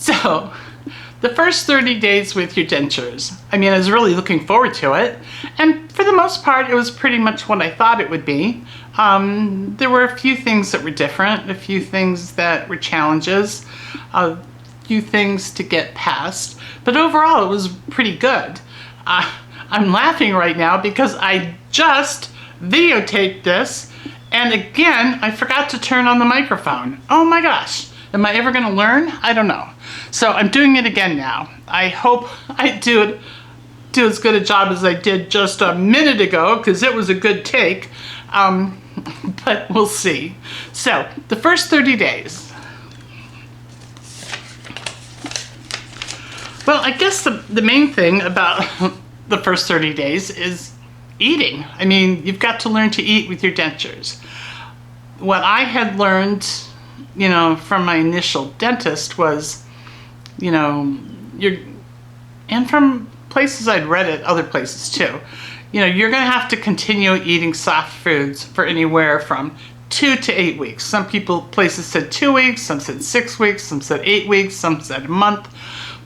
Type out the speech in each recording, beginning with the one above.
So, the first 30 days with your dentures, I mean, I was really looking forward to it. And for the most part, it was pretty much what I thought it would be. There were a few things that were different, a few things that were challenges, a few things to get past. But overall, it was pretty good. I'm laughing right now because I just videotaped this. And again, I forgot to turn on the microphone. Oh my gosh. Am I ever gonna learn? I don't know. So I'm doing it again now. I hope I do as good a job as I did just a minute ago, because it was a good take, but we'll see. So the first 30 days. Well, I guess the main thing about the first 30 days is eating. I mean, you've got to learn to eat with your dentures. What I had learned, you know, from my initial dentist was, you know, and from places I'd read it, other places too, you know, you're gonna have to continue eating soft foods for anywhere from 2 to 8 weeks. Some places said 2 weeks, some said 6 weeks, some said 8 weeks, some said a month.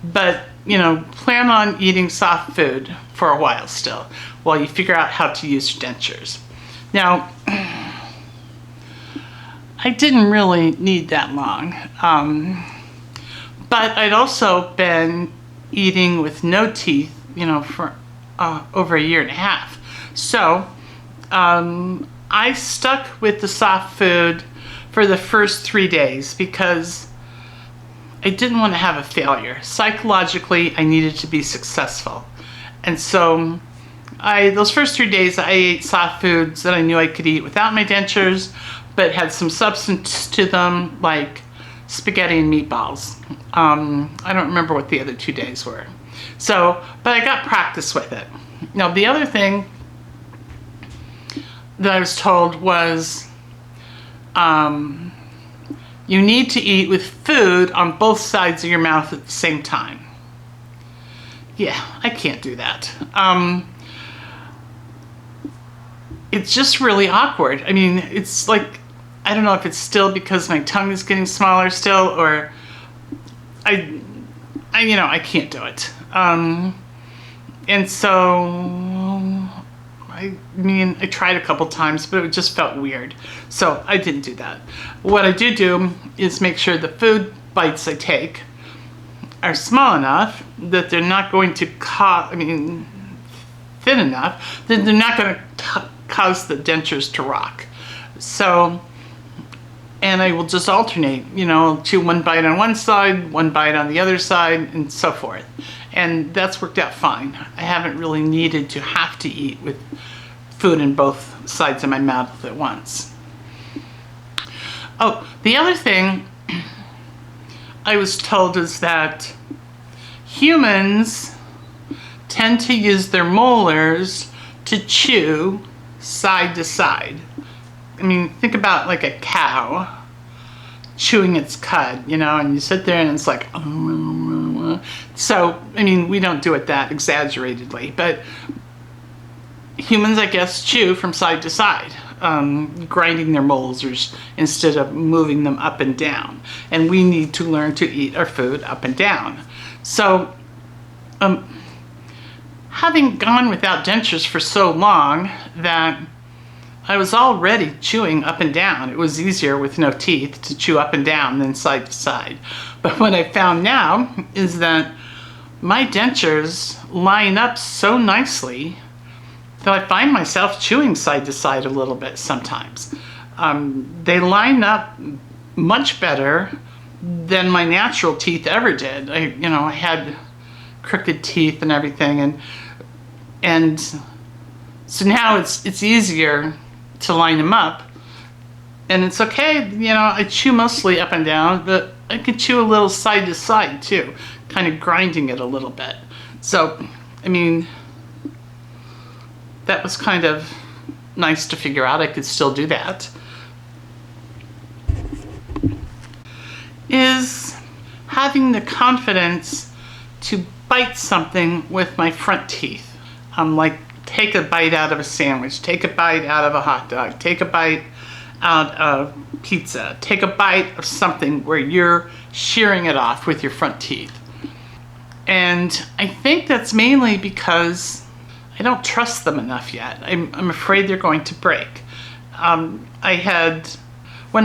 But, you know, plan on eating soft food for a while still, while you figure out how to use your dentures. Now, I didn't really need that long, but I'd also been eating with no teeth, you know, for over 1.5 years. So I stuck with the soft food for the first 3 days because I didn't want to have a failure. Psychologically, I needed to be successful. And so those first 3 days, I ate soft foods that I knew I could eat without my dentures, but had some substance to them, like spaghetti and meatballs. I don't remember what the other 2 days were. So, but I got practice with it. Now, the other thing that I was told was you need to eat with food on both sides of your mouth at the same time. Yeah, I can't do that. It's just really awkward. I mean, it's like, I don't know if it's still because my tongue is getting smaller still, or I you know, I can't do it. And so, I mean, I tried a couple times, but it just felt weird. So I didn't do that. What I do is make sure the food bites I take are small enough that they're not going to thin enough that they're not going to cause the dentures to rock. So, and I will just alternate, you know, chew one bite on one side, one bite on the other side, and so forth. And that's worked out fine. I haven't really needed to have to eat with food in both sides of my mouth at once. Oh, the other thing I was told is that humans tend to use their molars to chew side to side. I mean, think about like a cow chewing its cud, you know, and you sit there and it's like, so, I mean, we don't do it that exaggeratedly, but humans, I guess, chew from side to side, grinding their molars instead of moving them up and down. And we need to learn to eat our food up and down. So, having gone without dentures for so long that I was already chewing up and down. It was easier with no teeth to chew up and down than side to side. But what I found now is that my dentures line up so nicely that I find myself chewing side to side a little bit sometimes. They line up much better than my natural teeth ever did. I had crooked teeth and everything, and so now it's easier to line them up, and it's okay. You know, I chew mostly up and down, but I could chew a little side to side too, kind of grinding it a little bit. So, I mean, that was kind of nice to figure out. I could still do that. Is having the confidence to bite something with my front teeth. Like take a bite out of a sandwich, take a bite out of a hot dog, take a bite out of pizza. Take a bite of something where you're shearing it off with your front teeth. And I think that's mainly because I don't trust them enough yet. I'm afraid they're going to break. One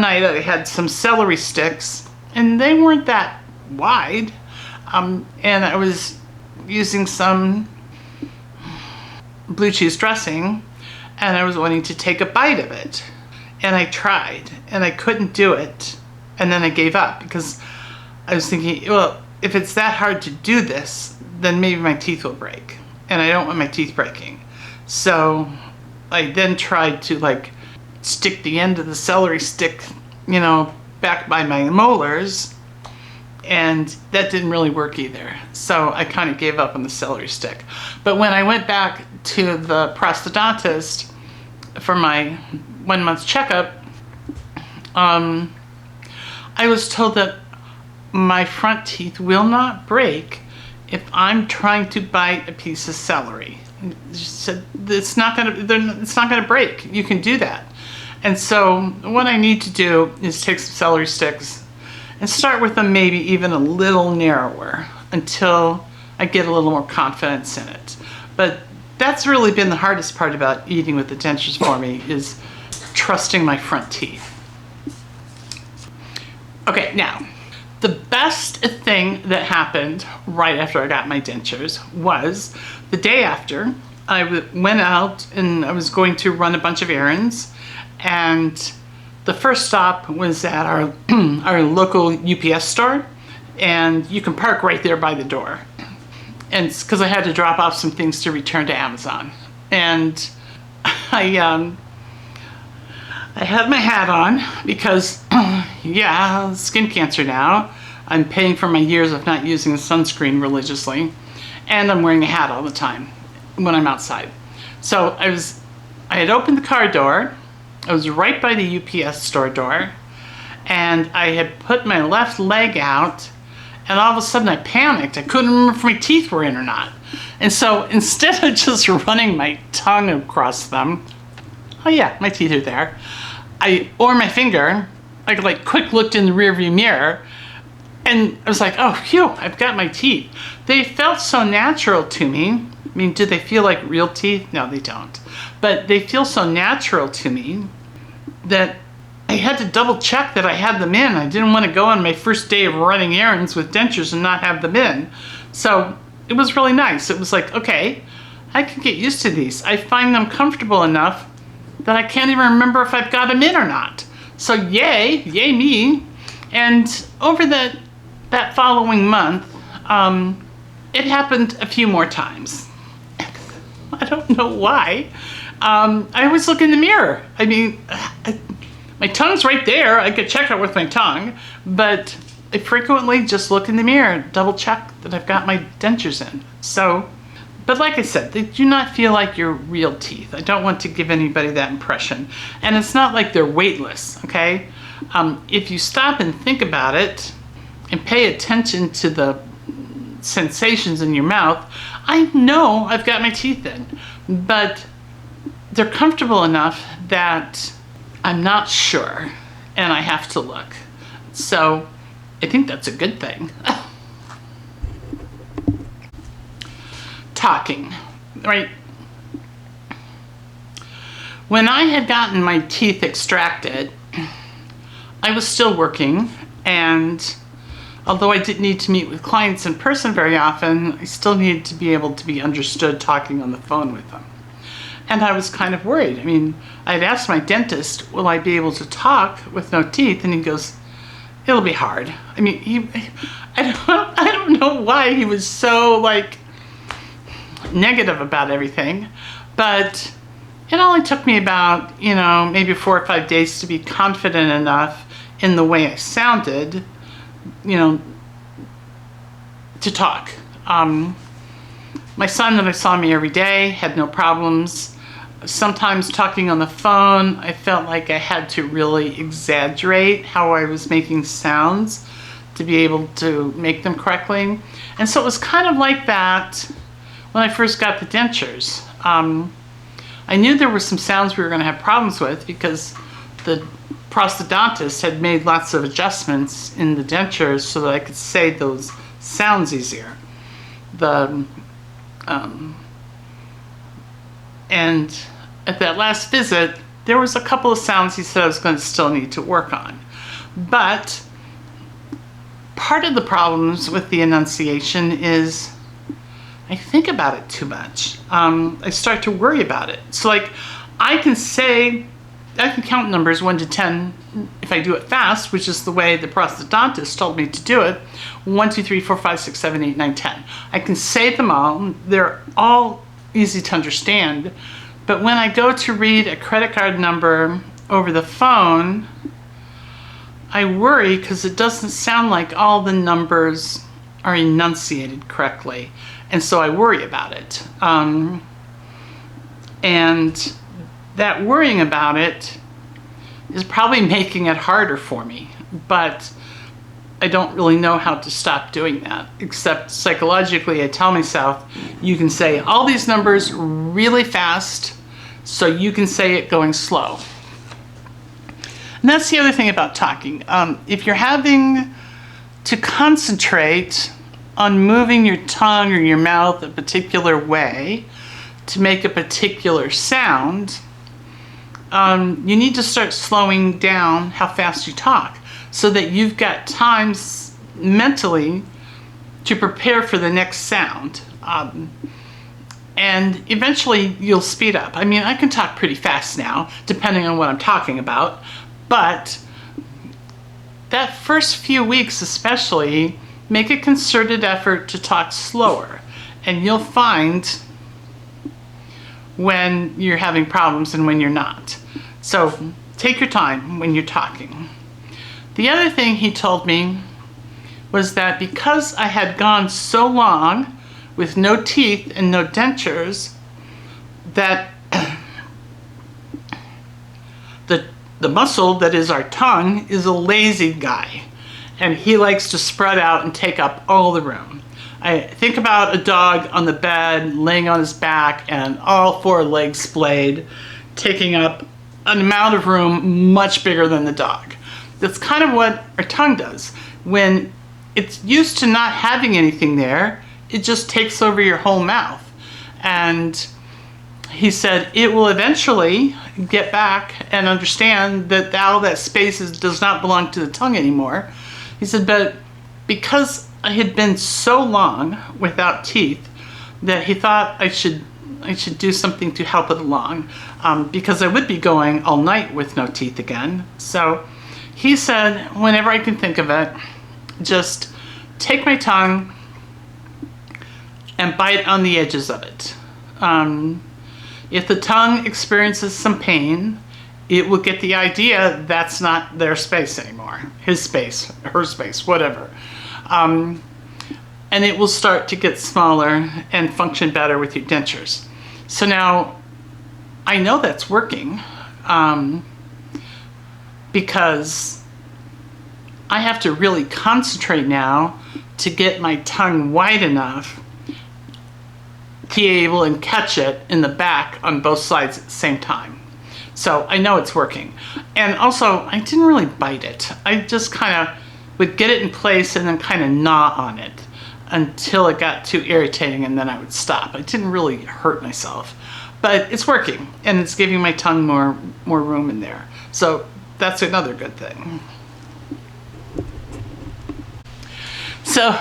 night I had some celery sticks, and they weren't that wide. And I was using some blue cheese dressing, and I was wanting to take a bite of it. And I tried, and I couldn't do it. And then I gave up because I was thinking, well, if it's that hard to do this, then maybe my teeth will break. And I don't want my teeth breaking. So I then tried to like stick the end of the celery stick, back by my molars. And that didn't really work either. So I kind of gave up on the celery stick. But when I went back to the prosthodontist for my 1 month checkup, I was told that my front teeth will not break if I'm trying to bite a piece of celery. She said it's not gonna break. You can do that. And so what I need to do is take some celery sticks and start with them maybe even a little narrower until I get a little more confidence in it. But that's really been the hardest part about eating with the dentures for me, is trusting my front teeth. Okay, now, the best thing that happened right after I got my dentures was the day after. I went out and I was going to run a bunch of errands, and the first stop was at our our local UPS store, and you can park right there by the door. And it's because I had to drop off some things to return to Amazon. And I had my hat on because, yeah, skin cancer now. I'm paying for my years of not using sunscreen religiously, and I'm wearing a hat all the time when I'm outside. So I had opened the car door. I was right by the UPS store door, and I had put my left leg out, and all of a sudden I panicked. I couldn't remember if my teeth were in or not. And so instead of just running my tongue across them, oh yeah, my teeth are there, or my finger, I like quick looked in the rearview mirror, and I was like, oh, phew, I've got my teeth. They felt so natural to me. I mean, do they feel like real teeth? No, they don't. But they feel so natural to me that I had to double check that I had them in. I didn't want to go on my first day of running errands with dentures and not have them in. So it was really nice. It was like, okay, I can get used to these. I find them comfortable enough that I can't even remember if I've got them in or not. So yay me. And over that following month, it happened a few more times. I don't know why. I always look in the mirror. I mean, my tongue's right there. I could check it with my tongue, but I frequently just look in the mirror, double check that I've got my dentures in. So, but like I said, they do not feel like your real teeth. I don't want to give anybody that impression. And it's not like they're weightless, okay? If you stop and think about it and pay attention to the sensations in your mouth, I know I've got my teeth in, but they're comfortable enough that I'm not sure, and I have to look. So I think that's a good thing. Talking, right? When I had gotten my teeth extracted, I was still working, and although I didn't need to meet with clients in person very often, I still needed to be able to be understood talking on the phone with them. And I was kind of worried. I mean, I'd asked my dentist, will I be able to talk with no teeth? And he goes, it'll be hard. I mean, I don't know why he was so like negative about everything, but it only took me about, maybe 4 or 5 days to be confident enough in the way I sounded, to talk. My son that saw me every day had no problems. Sometimes talking on the phone, I felt like I had to really exaggerate how I was making sounds to be able to make them correctly. And so it was kind of like that when I first got the dentures. I knew there were some sounds we were going to have problems with because the prosthodontist had made lots of adjustments in the dentures so that I could say those sounds easier. And at that last visit, there was a couple of sounds he said I was going to still need to work on. But part of the problems with the enunciation is I think about it too much. I start to worry about it. So like I can count numbers 1 to 10 if I do it fast, which is the way the prosthodontist told me to do it. 1, 2, 3, 4, 5, 6, 7, 8, 9, 10. I can say them all. They're all easy to understand. But when I go to read a credit card number over the phone, I worry because it doesn't sound like all the numbers are enunciated correctly. And so I worry about it. And that worrying about it is probably making it harder for me. But I don't really know how to stop doing that, except psychologically I tell myself, you can say all these numbers really fast, so you can say it going slow. And that's the other thing about talking. If you're having to concentrate on moving your tongue or your mouth a particular way to make a particular sound, you need to start slowing down how fast you talk so that you've got time mentally to prepare for the next sound. And eventually you'll speed up. I mean, I can talk pretty fast now, depending on what I'm talking about, but that first few weeks especially, make a concerted effort to talk slower, and you'll find when you're having problems and when you're not. So take your time when you're talking. The other thing he told me was that because I had gone so long with no teeth and no dentures, that the muscle that is our tongue is a lazy guy, and he likes to spread out and take up all the room. I think about a dog on the bed, laying on his back, and all 4 legs splayed, taking up an amount of room much bigger than the dog. That's kind of what our tongue does. When it's used to not having anything there, it just takes over your whole mouth. And he said it will eventually get back and understand that all that space does not belong to the tongue anymore. He said, but because I had been so long without teeth that he thought I should do something to help it along, because I would be going all night with no teeth again. So he said, whenever I can think of it, just take my tongue and bite on the edges of it. If the tongue experiences some pain, it will get the idea that's not their space anymore. His space, her space, whatever. And it will start to get smaller and function better with your dentures. So now, I know that's working because I have to really concentrate now to get my tongue wide enough to be able to catch it in the back on both sides at the same time. So I know it's working. And also, I didn't really bite it. I just kind of would get it in place and then kind of gnaw on it until it got too irritating, and then I would stop. I didn't really hurt myself. But it's working, and it's giving my tongue more room in there. So that's another good thing. So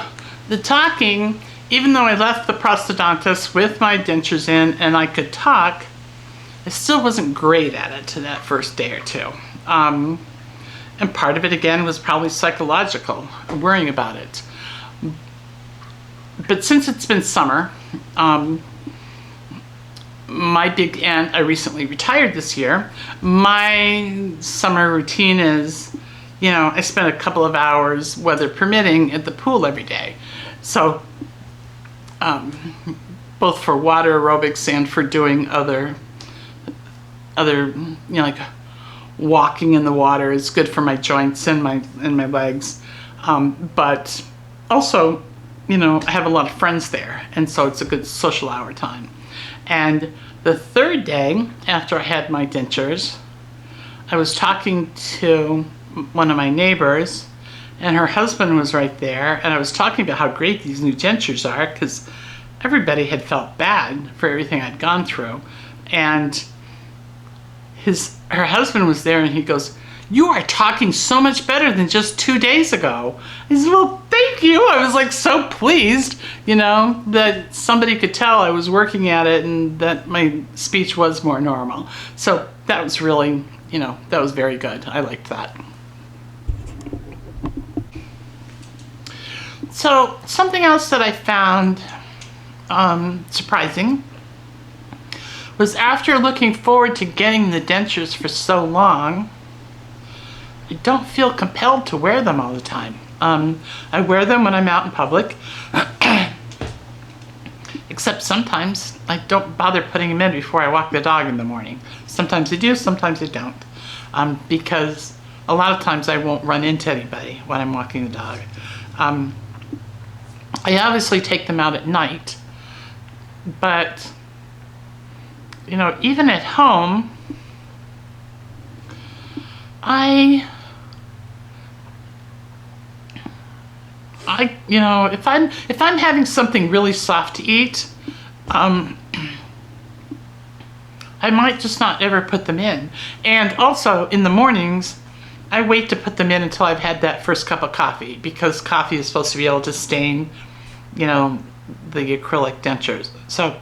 the talking, even though I left the prosthodontist with my dentures in and I could talk, I still wasn't great at it to that first day or two. And part of it, again, was probably psychological, worrying about it. But since it's been summer, my big aunt, I recently retired this year. My summer routine is, you know, I spend a couple of hours, weather permitting, at the pool every day. So, both for water aerobics and for doing other, you know, like walking in the water is good for my joints and my legs. But also, you know, I have a lot of friends there, and so it's a good social hour time. And the third day after I had my dentures, I was talking to one of my neighbors, and her husband was right there, and I was talking about how great these new dentures are, because everybody had felt bad for everything I'd gone through. And her husband was there, and he goes, "You are talking so much better than just 2 days ago." I said, "Well, thank you." I was like so pleased, you know, that somebody could tell I was working at it and that my speech was more normal. So that was really, you know, that was very good. I liked that. So something else that I found surprising was, after looking forward to getting the dentures for so long, I don't feel compelled to wear them all the time. I wear them when I'm out in public, except sometimes I don't bother putting them in before I walk the dog in the morning. Sometimes I do, sometimes I don't, because a lot of times I won't run into anybody when I'm walking the dog. I obviously take them out at night, but, you know, even at home, you know, if I'm having something really soft to eat, I might just not ever put them in. And also in the mornings, I wait to put them in until I've had that first cup of coffee, because coffee is supposed to be able to stain, you know, the acrylic dentures. So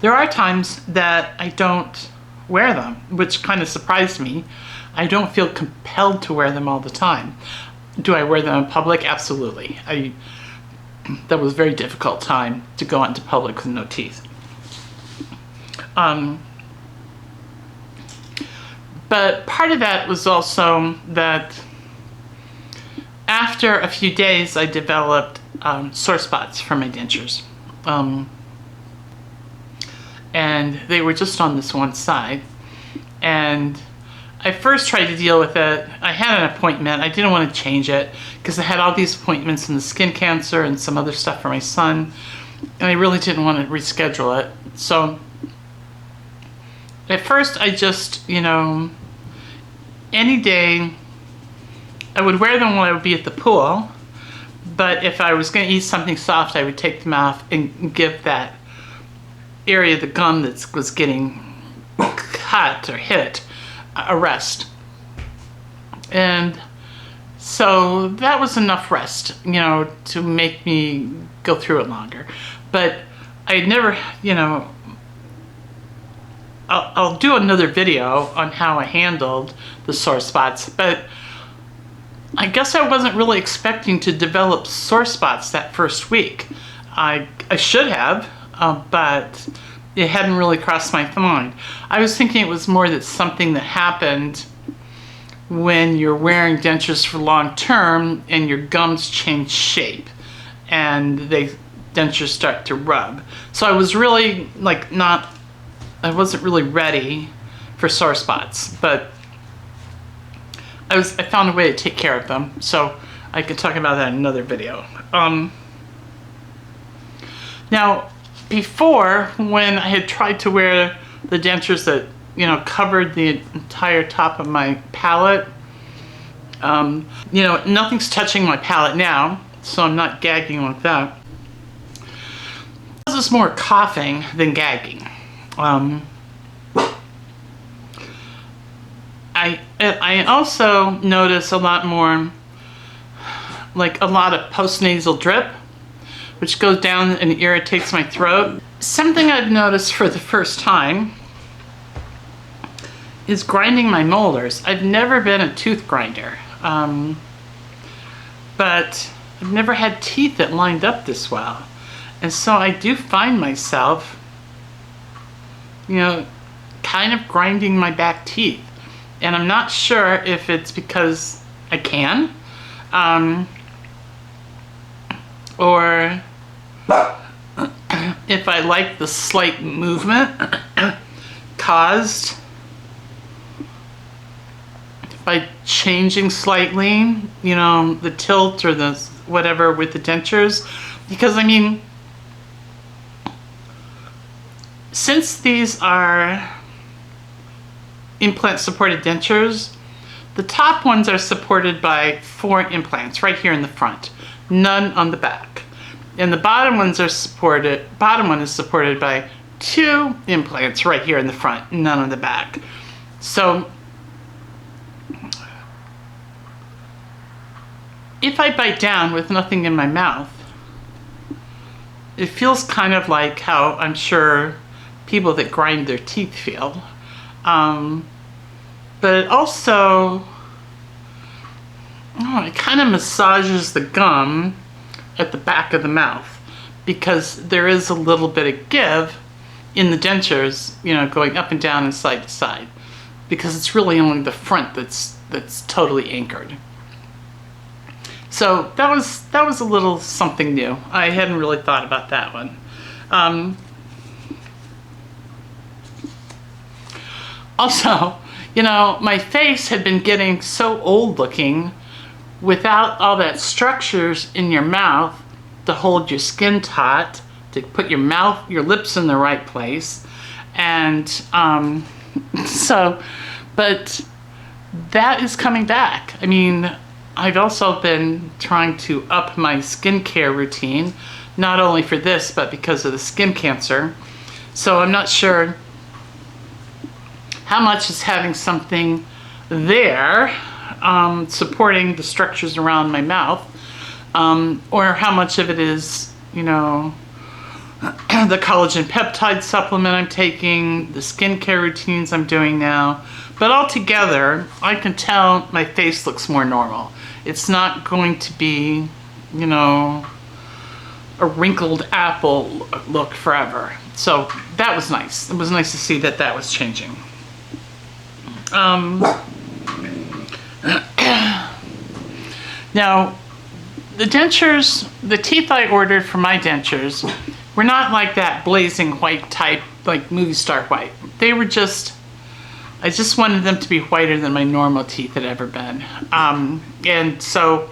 there are times that I don't wear them, which kind of surprised me. I don't feel compelled to wear them all the time. Do I wear them in public? Absolutely. That was a very difficult time to go out into public with no teeth. But part of that was also that after a few days I developed sore spots from my dentures. And they were just on this one side. And I first tried to deal with it. I had an appointment. I didn't want to change it because I had all these appointments in the skin cancer and some other stuff for my son, and I really didn't want to reschedule it. So at first I just, you know, any day I would wear them when I would be at the pool, but if I was going to eat something soft, I would take them off and give that area of the gum that was getting cut or hit a rest. And so that was enough rest, you know, to make me go through it longer. But I never, you know, I'll do another video on how I handled the sore spots, but I guess I wasn't really expecting to develop sore spots that first week. I should have, but it hadn't really crossed my mind. I was thinking it was more that something that happened when you're wearing dentures for long term and your gums change shape and dentures start to rub. So I was really like I wasn't really ready for sore spots, but I found a way to take care of them. So I could talk about that in another video. Now, before, when I had tried to wear the dentures that, you know, covered the entire top of my palate, you know, nothing's touching my palate now, so I'm not gagging like that. This is more coughing than gagging. I also notice a lot more, like a lot of postnasal drip, which goes down and irritates my throat. Something I've noticed for the first time is grinding my molars. I've never been a tooth grinder, but I've never had teeth that lined up this well. And so I do find myself, you know, kind of grinding my back teeth. And I'm not sure if it's because I can, or if I like the slight movement caused by changing slightly, you know, the tilt or the whatever with the dentures. Because I mean, since these are implant supported dentures, the top ones are supported by 4 implants right here in the front, none on the back. And the bottom one is supported by 2 implants right here in the front, none on the back. So if I bite down with nothing in my mouth, it feels kind of like how I'm sure people that grind their teeth feel. But it also, it kind of massages the gum at the back of the mouth, because there is a little bit of give in the dentures, going up and down and side to side, because it's really only the front that's totally anchored. So that was a little something new. I hadn't really thought about that one. Also, my face had been getting so old looking without all that structures in your mouth to hold your skin taut, to put your lips in the right place. And but that is coming back. I mean, I've also been trying to up my skincare routine, not only for this, but because of the skin cancer. So I'm not sure how much is having something there supporting the structures around my mouth, or how much of it is, the collagen peptide supplement I'm taking, the skincare routines I'm doing now. But altogether, I can tell my face looks more normal. It's not going to be, a wrinkled apple look forever. So that was nice. It was nice to see that was changing. Now, the dentures, the teeth I ordered for my dentures were not like that blazing white type, like movie star white. They were I just wanted them to be whiter than my normal teeth had ever been. And so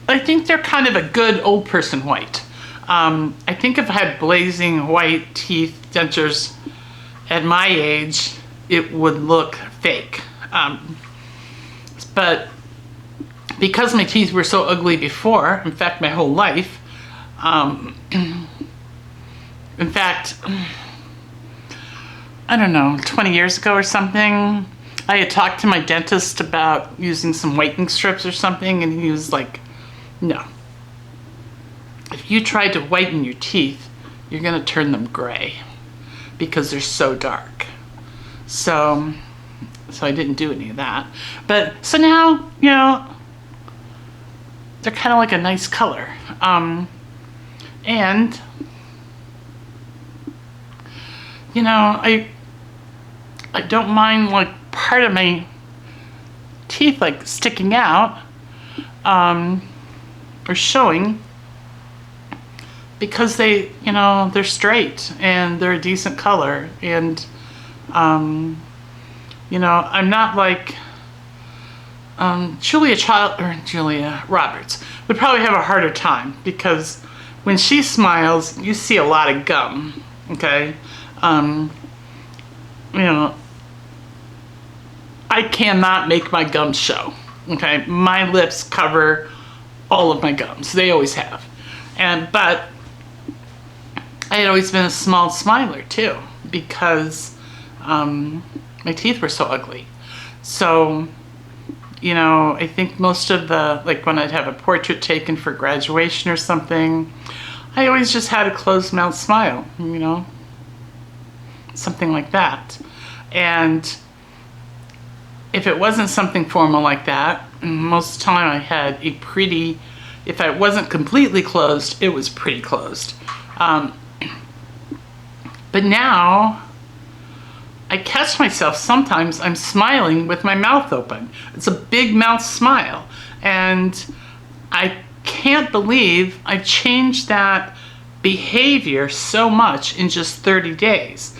I think they're kind of a good old person white. I think if I had blazing white teeth dentures at my age, it would look fake. But because my teeth were so ugly before, in fact, my whole life, in fact, I don't know, 20 years ago or something, I had talked to my dentist about using some whitening strips or something, and he was like, no. If you try to whiten your teeth, you're gonna turn them gray because they're so dark. So I didn't do any of that. But so now, they're kind of like a nice color. And I don't mind like part of my teeth like sticking out or showing, because they're straight and they're a decent color. And I'm not like Julia Roberts would probably have a harder time, because when she smiles, you see a lot of gum. Okay, I cannot make my gums show. Okay, my lips cover all of my gums. They always have. But I had always been a small smiler too, because my teeth were so ugly. So, I think most of like when I'd have a portrait taken for graduation or something, I always just had a closed mouth smile, something like that. And if it wasn't something formal like that, most of the time I had if I wasn't completely closed, it was pretty closed. But now, I catch myself sometimes I'm smiling with my mouth open. It's a big mouth smile. And I can't believe I changed that behavior so much in just 30 days.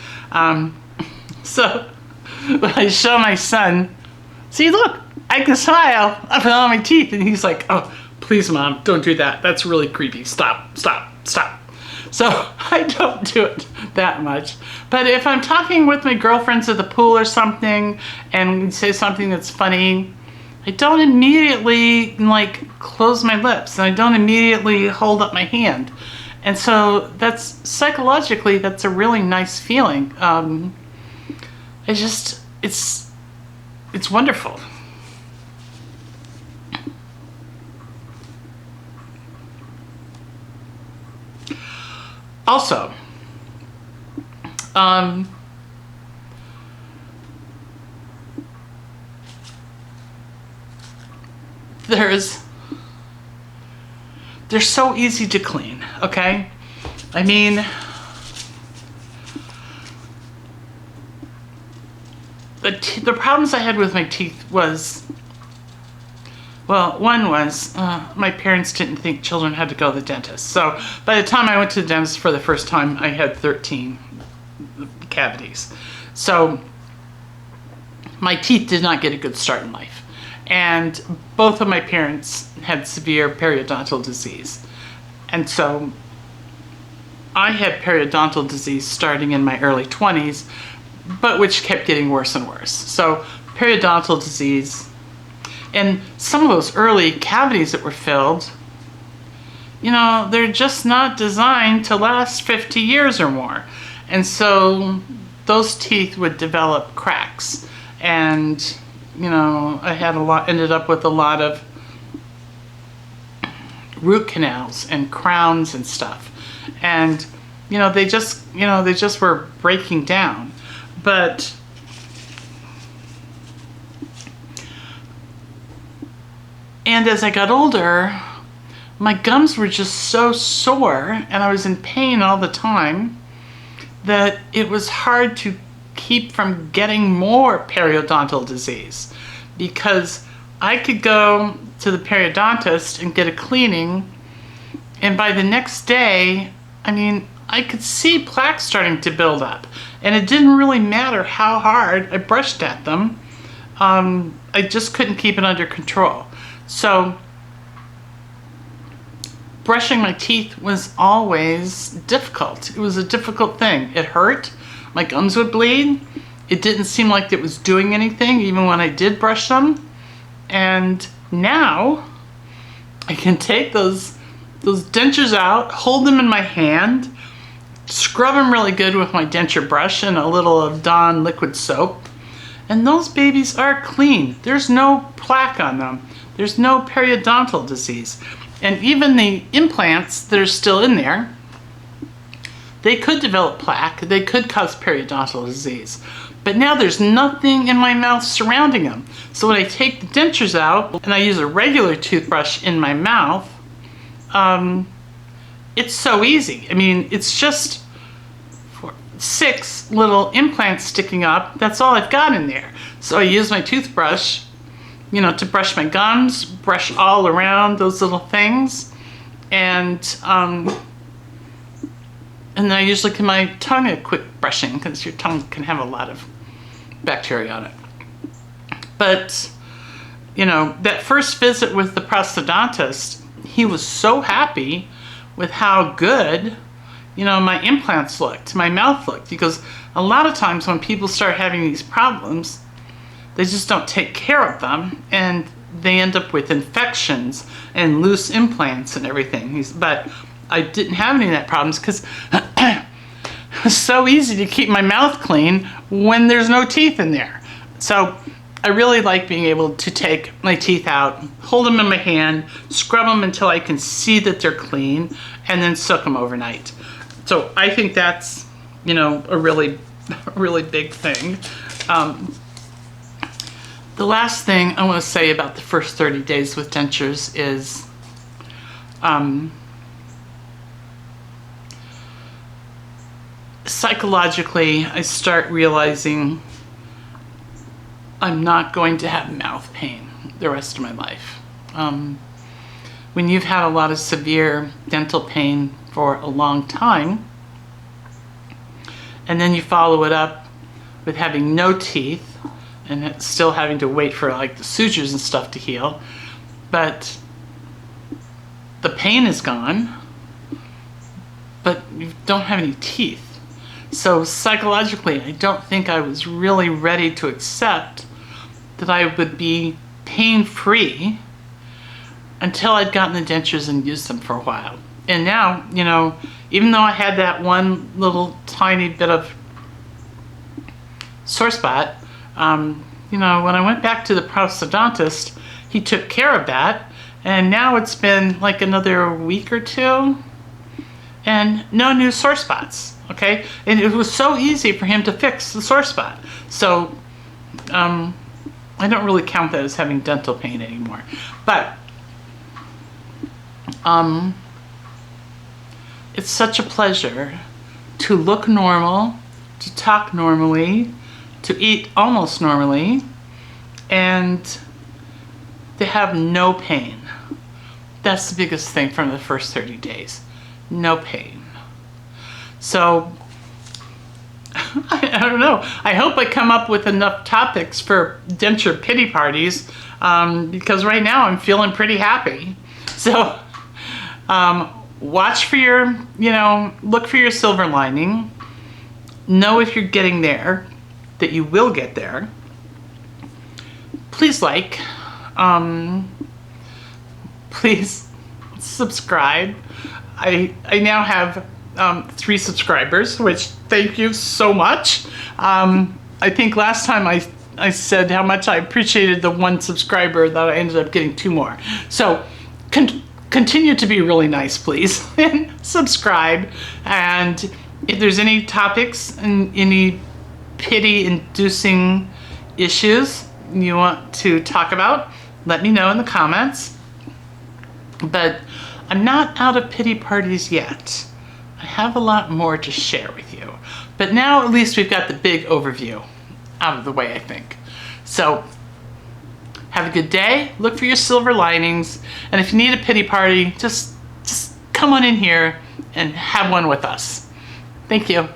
So when I show my son, see, look, I can smile up in all my teeth. And he's like, oh, please, Mom, don't do that. That's really creepy. Stop, stop, stop. So I don't do it that much. But if I'm talking with my girlfriends at the pool or something and we say something that's funny, I don't immediately like close my lips and I don't immediately hold up my hand. And so that's psychologically, that's a really nice feeling. It's wonderful. Also, they're so easy to clean, okay? I mean, the problems I had with my teeth was, well, one was my parents didn't think children had to go to the dentist. So by the time I went to the dentist for the first time, I had 13 cavities. So my teeth did not get a good start in life. And both of my parents had severe periodontal disease. And so I had periodontal disease starting in my early 20s, but which kept getting worse and worse. So periodontal disease, and some of those early cavities that were filled, you know, they're just not designed to last 50 years or more. And so those teeth would develop cracks. And, you know, I had ended up with a lot of root canals and crowns and stuff. And, you know, they just were breaking down. But and as I got older, my gums were just so sore and I was in pain all the time that it was hard to keep from getting more periodontal disease, because I could go to the periodontist and get a cleaning, and by the next day, I mean, I could see plaques starting to build up, and it didn't really matter how hard I brushed at them. I just couldn't keep it under control. So brushing my teeth was always difficult. It was a difficult thing. It hurt. My gums would bleed. It didn't seem like it was doing anything even when I did brush them. And now I can take those dentures out, hold them in my hand, scrub them really good with my denture brush and a little of Dawn liquid soap, and those babies are clean. There's no plaque on them. There's no periodontal disease. And even the implants that are still in there, they could develop plaque. They could cause periodontal disease. But now there's nothing in my mouth surrounding them. So when I take the dentures out and I use a regular toothbrush in my mouth, it's so easy. I mean, it's just 6 little implants sticking up. That's all I've got in there. So I use my toothbrush, you know, to brush my gums, brush all around those little things, and then I usually give my tongue a quick brushing, because your tongue can have a lot of bacteria on it. But, you know, that first visit with the prosthodontist, he was so happy with how good, you know, my implants looked, my mouth looked. Because a lot of times when people start having these problems, they just don't take care of them, and they end up with infections and loose implants and everything. But I didn't have any of that problems, because it was so easy to keep my mouth clean when there's no teeth in there. So I really like being able to take my teeth out, hold them in my hand, scrub them until I can see that they're clean, and then soak them overnight. So I think that's, you know, a really big thing. The last thing I want to say about the first 30 days with dentures is psychologically, I start realizing I'm not going to have mouth pain the rest of my life. When you've had a lot of severe dental pain for a long time, and then you follow it up with having no teeth, and still having to wait for like the sutures and stuff to heal, but the pain is gone, but you don't have any teeth. So psychologically, I don't think I was really ready to accept that I would be pain-free until I'd gotten the dentures and used them for a while. And now, you know, even though I had that one little tiny bit of sore spot, you know, when I went back to the prosthodontist, he took care of that, and now it's been like another week or two, and no new sore spots, okay? And it was so easy for him to fix the sore spot. So, I don't really count that as having dental pain anymore. But, it's such a pleasure to look normal, to talk normally, to eat almost normally, and to have no pain. That's the biggest thing from the first 30 days. No pain. So, I don't know. I hope I come up with enough topics for denture pity parties, because right now I'm feeling pretty happy. So, watch for your, you know, look for your silver lining. Know if you're getting there, that you will get there. Please like, please subscribe. I now have 3 subscribers, which thank you so much. I think last time I said how much I appreciated the 1 subscriber, that I ended up getting 2 more. So continue to be really nice, please, and subscribe. And if there's any topics and any pity-inducing issues you want to talk about, let me know in the comments. But I'm not out of pity parties yet. I have a lot more to share with you. But now at least we've got the big overview out of the way, I think. So, have a good day. Look for your silver linings. And if you need a pity party, just come on in here and have one with us. Thank you.